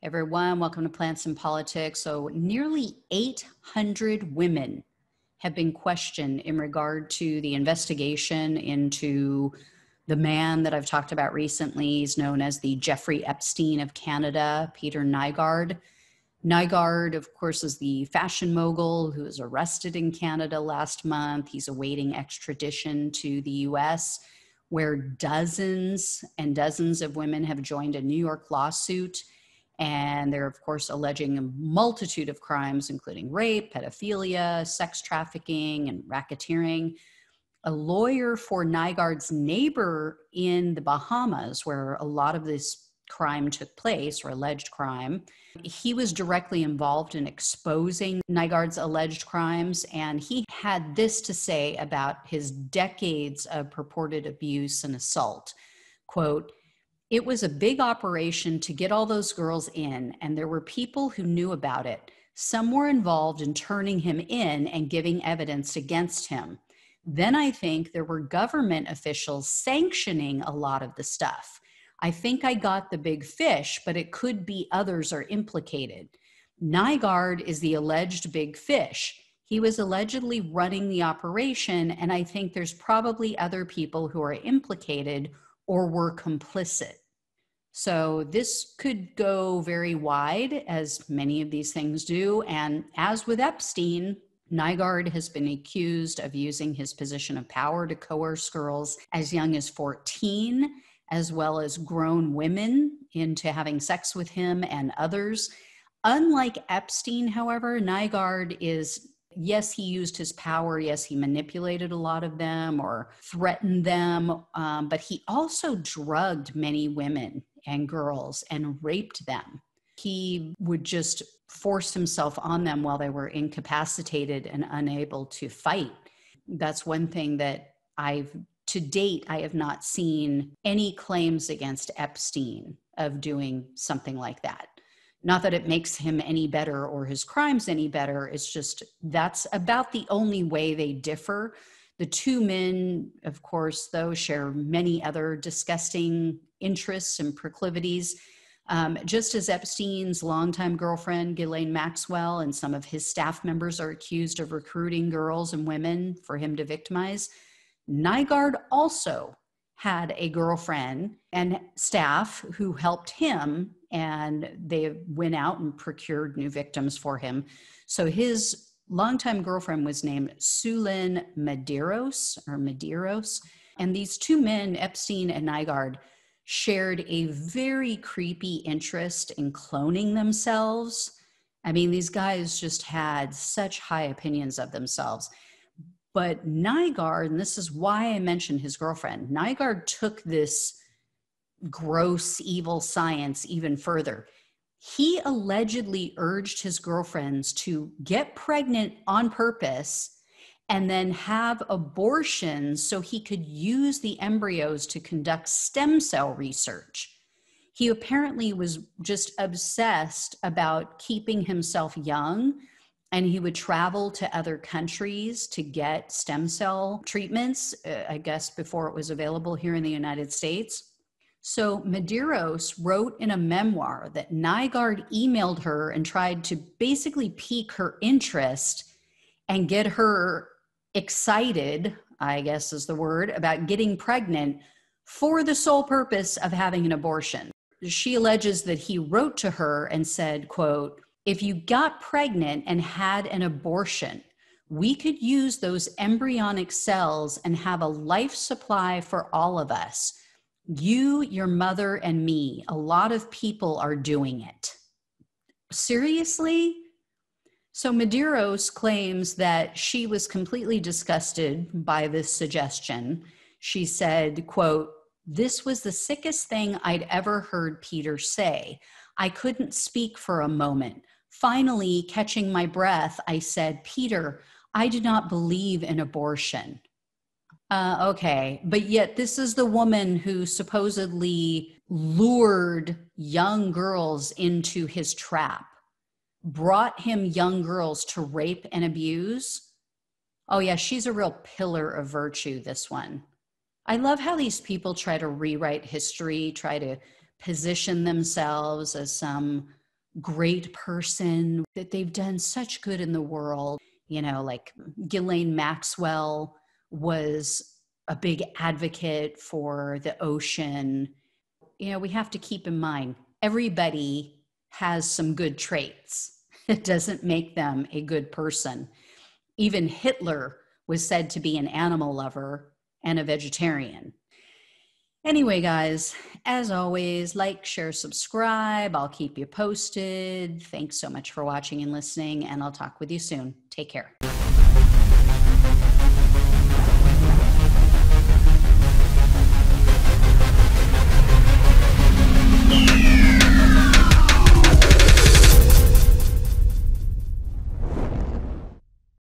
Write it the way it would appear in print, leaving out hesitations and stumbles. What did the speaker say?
Everyone, welcome to Plants and Politics. So nearly 800 women have been questioned in regard to the investigation into the man that I've talked about recently. He's known as the Jeffrey Epstein of Canada, Peter Nygard. Nygard, of course, is the fashion mogul who was arrested in Canada last month. He's awaiting extradition to the US, where dozens and dozens of women have joined a New York lawsuit. And they're, of course, alleging a multitude of crimes, including rape, pedophilia, sex trafficking, and racketeering. A lawyer for Nygard's neighbor in the Bahamas, where a lot of this crime took place, or alleged crime, he was directly involved in exposing Nygard's alleged crimes. And he had this to say about his decades of purported abuse and assault. Quote, "It was a big operation to get all those girls in, and there were people who knew about it. Some were involved in turning him in and giving evidence against him. Then I think there were government officials sanctioning a lot of the stuff. I think I got the big fish, but it could be others are implicated. Nygard is the alleged big fish. He was allegedly running the operation, and I think there's probably other people who are implicated or were complicit." So this could go very wide, as many of these things do. And as with Epstein, Nygard has been accused of using his position of power to coerce girls as young as 14, as well as grown women into having sex with him and others. Unlike Epstein, however, Nygard is, yes, he used his power. Yes, he manipulated a lot of them or threatened them. But he also drugged many women and girls and raped them. He would just force himself on them while they were incapacitated and unable to fight. That's one thing that to date, I have not seen any claims against Epstein of doing something like that. Not that it makes him any better or his crimes any better. It's just that's about the only way they differ. The two men, of course, though, share many other disgusting interests and proclivities. Just as Epstein's longtime girlfriend, Ghislaine Maxwell, and some of his staff members are accused of recruiting girls and women for him to victimize, Nygard also had a girlfriend and staff who helped him, and they went out and procured new victims for him. So his longtime girlfriend was named Sulin Medeiros, and these two men, Epstein and Nygard, shared a very creepy interest in cloning themselves. I mean, these guys just had such high opinions of themselves. But Nygard, and this is why I mentioned his girlfriend, Nygard took this gross, evil science even further. He allegedly urged his girlfriends to get pregnant on purpose and then have abortions so he could use the embryos to conduct stem cell research. He apparently was just obsessed about keeping himself young, and he would travel to other countries to get stem cell treatments, I guess before it was available here in the United States. So Medeiros wrote in a memoir that Nygard emailed her and tried to basically pique her interest and get her excited, I guess is the word, about getting pregnant for the sole purpose of having an abortion. She alleges that he wrote to her and said, quote, "If you got pregnant and had an abortion, we could use those embryonic cells and have a life supply for all of us. You, your mother, and me. A lot of people are doing it." Seriously? So Medeiros claims that she was completely disgusted by this suggestion. She said, quote, "This was the sickest thing I'd ever heard Peter say. I couldn't speak for a moment. Finally, catching my breath, I said, 'Peter, I do not believe in abortion.'" Okay, but yet this is the woman who supposedly lured young girls into his trap, brought him young girls to rape and abuse. Oh yeah, she's a real pillar of virtue, this one. I love how these people try to rewrite history, try to position themselves as some great person, that they've done such good in the world. You know, like Ghislaine Maxwell was a big advocate for the ocean. You know, we have to keep in mind, everybody has some good traits. It doesn't make them a good person. Even Hitler was said to be an animal lover and a vegetarian. Anyway, guys, as always, like, share, subscribe. I'll keep you posted. Thanks so much for watching and listening, and I'll talk with you soon. Take care.